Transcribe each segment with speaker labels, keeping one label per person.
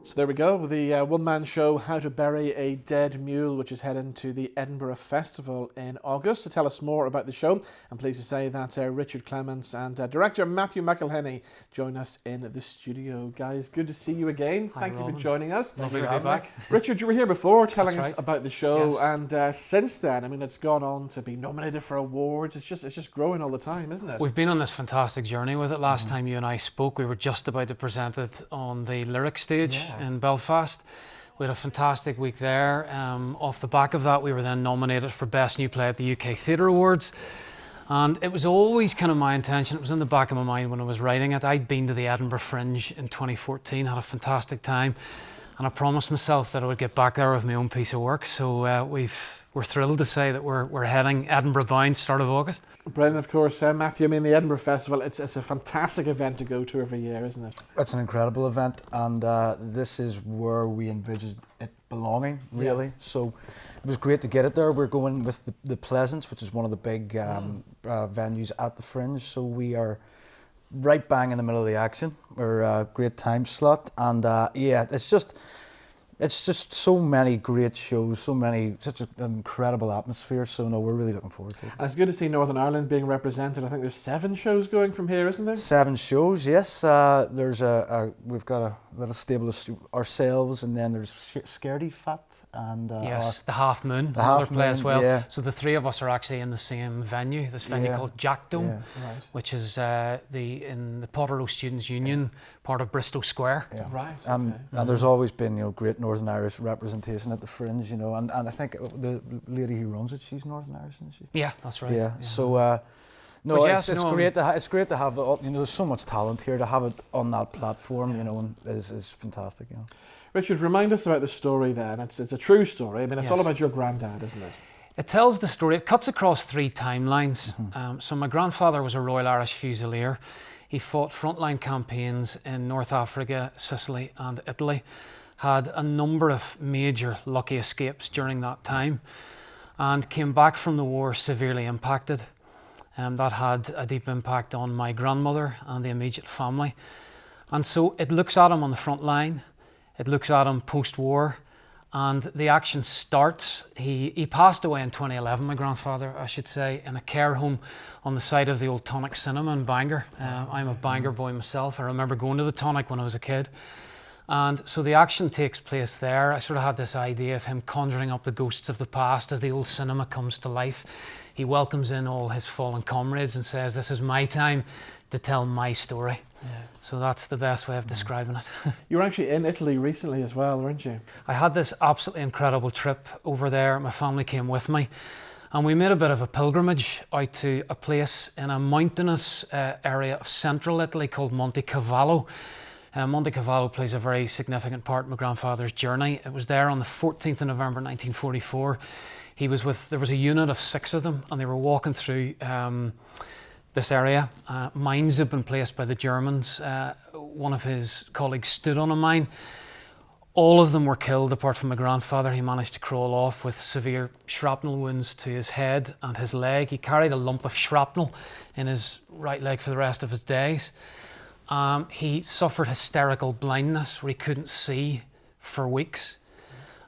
Speaker 1: So there we go, the one-man show, How to Bury a Dead Mule, which is heading to the Edinburgh Festival in August. To tell us more about the show, I'm pleased to say that Richard Clements and director Matthew McElhinney join us in the studio. Guys, good to see you again.
Speaker 2: Hi,
Speaker 1: Thank you
Speaker 2: Robin.
Speaker 1: for joining us.
Speaker 2: Lovely to be back.
Speaker 1: Richard, you were here before telling us
Speaker 2: right.
Speaker 1: about the show,
Speaker 2: Yes.
Speaker 1: and since then, I mean, it's gone on to be nominated for awards. It's just growing all the time, isn't it?
Speaker 2: We've been on this fantastic journey with it. Last time you and I spoke, we were just about to present it on the lyric stage in Belfast. We had a fantastic week there. Off the back of that, we were then nominated for Best New Play at the UK Theatre Awards. And it was always kind of my intention, it was in the back of my mind when I was writing it. I'd been to the Edinburgh Fringe in 2014, had a fantastic time. And I promised myself that I would get back there with my own piece of work. So we're thrilled to say that we're heading Edinburgh bound, start of August.
Speaker 1: Brilliant, of course. Matthew, I mean, the Edinburgh Festival, it's a fantastic event to go to every year, isn't it?
Speaker 3: It's an incredible event, and this is where we envisaged it belonging, really. So it was great to get it there. We're going with the Pleasance, which is one of the big venues at the Fringe. So we are right bang in the middle of the action. We're a great time slot, and it's just so many great shows, such an incredible atmosphere. So no, we're really looking forward to it.
Speaker 1: And it's good to see Northern Ireland being represented. I think there's 7 shows going from here, isn't there?
Speaker 3: 7 shows, yes. There's we've got a little stable ourselves, and then there's Scaredy Fat and
Speaker 2: yes, the Half Moon,
Speaker 3: the
Speaker 2: another
Speaker 3: Half
Speaker 2: play as
Speaker 3: Moon,
Speaker 2: well.
Speaker 3: yeah.
Speaker 2: So the three of us are actually in the same venue, this venue called Jack Dome,
Speaker 1: Right.
Speaker 2: which is in the Potterrow Students' Union, part of Bristol Square.
Speaker 3: Yeah.
Speaker 1: Right.
Speaker 3: And there's always been, great Northern Irish representation at the Fringe, and I think the lady who runs it, she's Northern Irish, isn't she?
Speaker 2: Yeah, that's right.
Speaker 3: Yeah. So no,
Speaker 2: But
Speaker 3: it's great to have all, there's so much talent here, to have it on that platform, and is fantastic.
Speaker 1: Richard, remind us about the story then. It's a true story. I mean, it's all about your granddad, isn't it?
Speaker 2: It tells the story. It cuts across 3 timelines. So my grandfather was a Royal Irish Fusilier. He fought frontline campaigns in North Africa, Sicily and Italy. Had a number of major lucky escapes during that time and came back from the war severely impacted. That had a deep impact on my grandmother and the immediate family. And so it looks at him on the front line. It looks at him post-war, and the action starts. He passed away in 2011, my grandfather, I should say, in a care home on the site of the old Tonic Cinema in Bangor. I'm a Bangor boy myself. I remember going to the Tonic when I was a kid. And so the action takes place there. I sort of had this idea of him conjuring up the ghosts of the past as the old cinema comes to life. He welcomes in all his fallen comrades and says, "This is my time to tell my story." So that's the best way of describing it.
Speaker 1: You were actually in Italy recently as well, weren't you?
Speaker 2: I had this absolutely incredible trip over there. My family came with me, and we made a bit of a pilgrimage out to a place in a mountainous area of central Italy called Monte Cavallo. Monte Cavallo plays a very significant part in my grandfather's journey. It was there on the 14th of November 1944. There was a unit of 6 of them, and they were walking through this area. Mines had been placed by the Germans. One of his colleagues stood on a mine. All of them were killed apart from my grandfather. He managed to crawl off with severe shrapnel wounds to his head and his leg. He carried a lump of shrapnel in his right leg for the rest of his days. He suffered hysterical blindness where he couldn't see for weeks,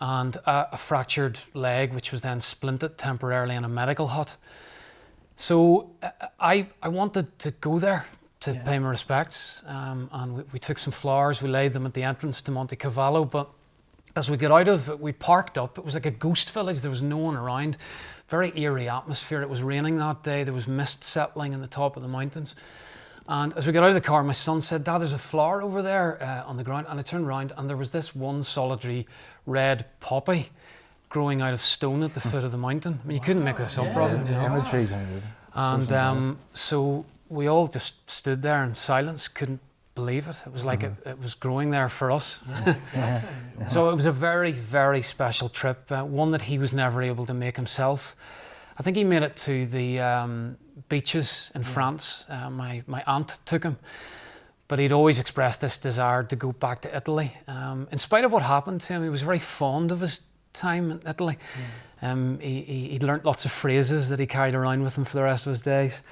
Speaker 2: and a fractured leg which was then splinted temporarily in a medical hut. So I wanted to go there to pay my respects, and we took some flowers, we laid them at the entrance to Monte Cavallo, but as we got out of it, we parked up. It was like a ghost village, there was no one around, very eerie atmosphere. It was raining that day, there was mist settling in the top of the mountains. And as we got out of the car, my son said, "Dad, there's a flower over there on the ground." And I turned around and there was this one solitary red poppy growing out of stone at the foot of the mountain. I mean, you couldn't make this up, Robin.
Speaker 3: Imagery's
Speaker 2: And so we all just stood there in silence, couldn't believe it. It was like it was growing there for us. So it was a very, very special trip, one that he was never able to make himself. I think he made it to the beaches in France. My aunt took him, but he'd always expressed this desire to go back to Italy. In spite of what happened to him, he was very fond of his time in Italy. He learnt lots of phrases that he carried around with him for the rest of his days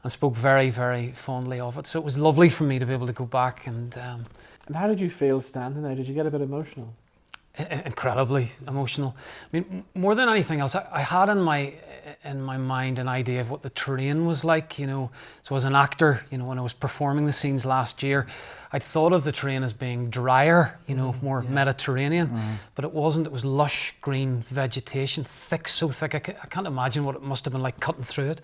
Speaker 2: and spoke very, very fondly of it. So it was lovely for me to be able to go back and
Speaker 1: And how did you feel standing there? Did you get a bit emotional?
Speaker 2: Incredibly emotional. I mean, more than anything else, I had in my mind an idea of what the terrain was like, you know. So as an actor, you know, when I was performing the scenes last year, I'd thought of the terrain as being drier, you know, more Mediterranean, but it wasn't. It was lush green vegetation, thick, so thick I can't imagine what it must have been like cutting through it.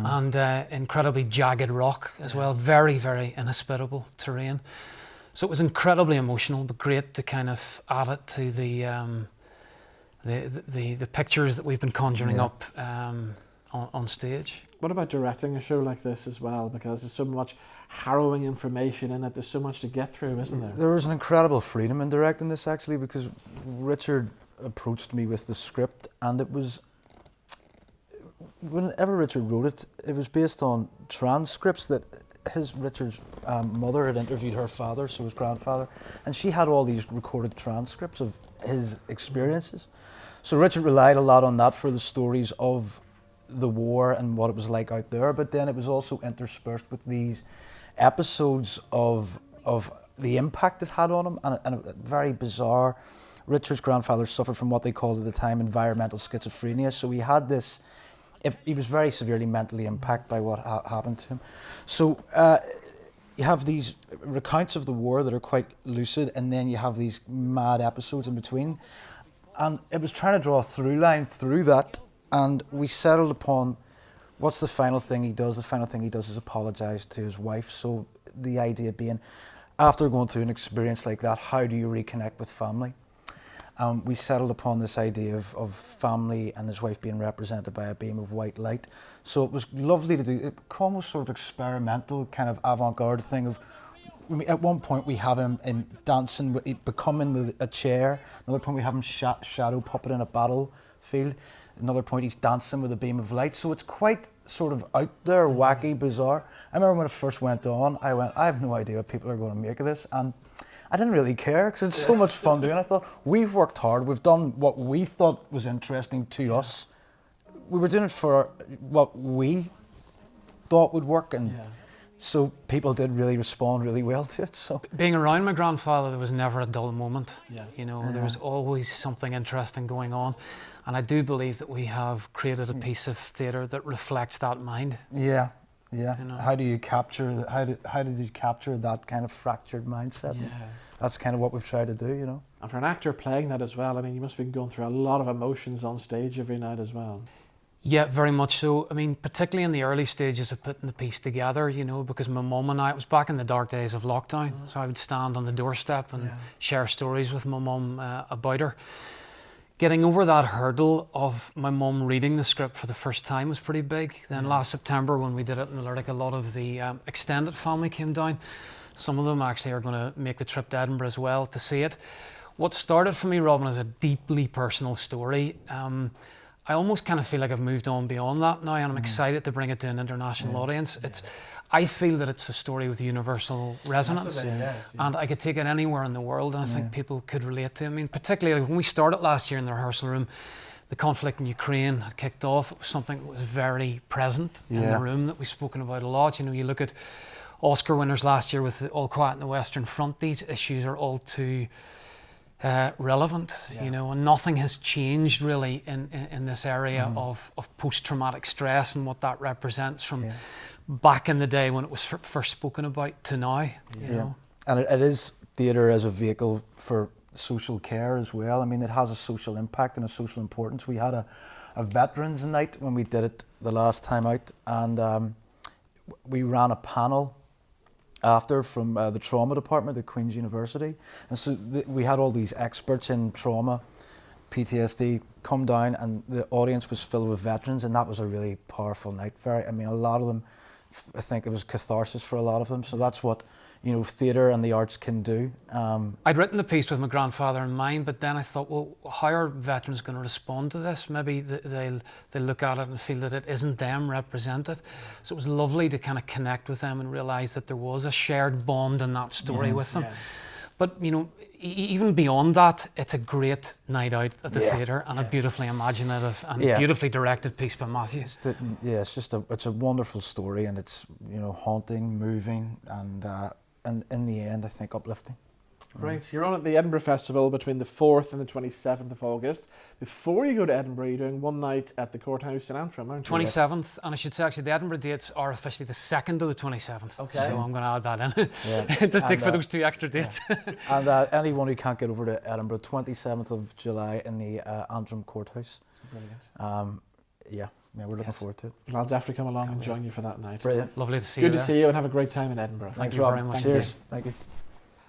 Speaker 2: And incredibly jagged rock as well, very, very inhospitable terrain. So it was incredibly emotional, but great to kind of add it to the pictures that we've been conjuring up on stage.
Speaker 1: What about directing a show like this as well? Because there's so much harrowing information in it. There's so much to get through, isn't there?
Speaker 3: There was an incredible freedom in directing this, actually, because Richard approached me with the script, and it was, whenever Richard wrote it, it was based on transcripts that Richard's mother had interviewed her father, so his grandfather, and she had all these recorded transcripts of his experiences. So Richard relied a lot on that for the stories of the war and what it was like out there, but then it was also interspersed with these episodes of the impact it had on him, and a very bizarre. Richard's grandfather suffered from what they called at the time environmental schizophrenia, so he had this. He was very severely mentally impacted by what happened to him. So you have these recounts of the war that are quite lucid, and then you have these mad episodes in between. And it was trying to draw a through line through that, and we settled upon what's the final thing he does. The final thing he does is apologise to his wife. So the idea being, after going through an experience like that, how do you reconnect with family? We settled upon this idea of family and his wife being represented by a beam of white light. So it was lovely to do, it almost sort of experimental, kind of avant-garde thing of, at one point we have him dancing, becoming with a chair. Another point we have him shadow puppet in a battlefield. Another point he's dancing with a beam of light. So it's quite sort of out there, wacky, bizarre. I remember when it first went on, I have no idea what people are going to make of this. And I didn't really care because it's so much fun doing it. I thought, we've worked hard, we've done what we thought was interesting to us. We were doing it for what we thought would work, and so people did really respond really well to it. So
Speaker 2: being around my grandfather, there was never a dull moment.
Speaker 1: Yeah.
Speaker 2: You know, there was always something interesting going on. And I do believe that we have created a piece of theatre that reflects that mind.
Speaker 3: Yeah. Yeah.
Speaker 2: You know?
Speaker 3: How do you capture? How did you capture that kind of fractured mindset?
Speaker 1: Yeah.
Speaker 3: That's kind of what we've tried to do, you know.
Speaker 1: And for an actor playing that as well, I mean, you must have been going through a lot of emotions on stage every night as well.
Speaker 2: Yeah, very much so. I mean, particularly in the early stages of putting the piece together, you know, because my mum and I, it was back in the dark days of lockdown, so I would stand on the doorstep and share stories with my mum about her. Getting over that hurdle of my mum reading the script for the first time was pretty big. Then last September when we did it in the Lyric, a lot of the extended family came down. Some of them actually are going to make the trip to Edinburgh as well to see it. What started for me, Robin, is a deeply personal story. I almost kind of feel like I've moved on beyond that now, and I'm excited to bring it to an international audience. I feel that it's a story with universal resonance, and I could take it anywhere in the world, and I think people could relate to it. I mean, particularly when we started last year in the rehearsal room, the conflict in Ukraine had kicked off. It was something that was very present in the room that we've spoken about a lot. You know, you look at Oscar winners last year with All Quiet on the Western Front, these issues are all too relevant, you know, and nothing has changed really in this area of post-traumatic stress and what that represents from back in the day when it was first spoken about to now, you know.
Speaker 3: And it is theatre as a vehicle for social care as well. I mean, it has a social impact and a social importance. We had a veterans night when we did it the last time out, and we ran a panel after from the trauma department at Queen's University, and so we had all these experts in trauma, PTSD come down, and the audience was filled with veterans, and that was a really powerful night. I mean, a lot of them, I think it was catharsis for a lot of them. So that's what, you know, theatre and the arts can do.
Speaker 2: I'd written the piece with my grandfather in mind, but then I thought, well, how are veterans going to respond to this? Maybe they'll look at it and feel that it isn't them represented. So it was lovely to kind of connect with them and realise that there was a shared bond in that story with them. But, you know, even beyond that, it's a great night out at the theatre, and a beautifully imaginative and beautifully directed piece by Matthew.
Speaker 3: It's a wonderful story, and it's, you know, haunting, moving, and in the end, I think uplifting.
Speaker 1: Right, you're on at the Edinburgh Festival between the 4th and the 27th of August. Before you go to Edinburgh, you're doing one night at the Courthouse in Antrim, aren't you?
Speaker 2: 27th, and I should say actually the Edinburgh dates are officially the 2nd to the 27th.
Speaker 1: Okay.
Speaker 2: So I'm going to add that in.
Speaker 3: Yeah.
Speaker 2: Just stick for those 2 extra dates.
Speaker 3: And anyone who can't get over to Edinburgh, 27th of July in the Antrim Courthouse.
Speaker 1: Brilliant.
Speaker 3: Yeah, we're looking forward to it.
Speaker 1: Well, I'll definitely come along and join you for that night.
Speaker 3: Brilliant.
Speaker 2: Lovely to see you
Speaker 1: Good to
Speaker 2: there.
Speaker 1: see you and have a great time in Edinburgh.
Speaker 2: Thank you
Speaker 3: Rob.
Speaker 2: very much.
Speaker 3: Cheers. Thank you.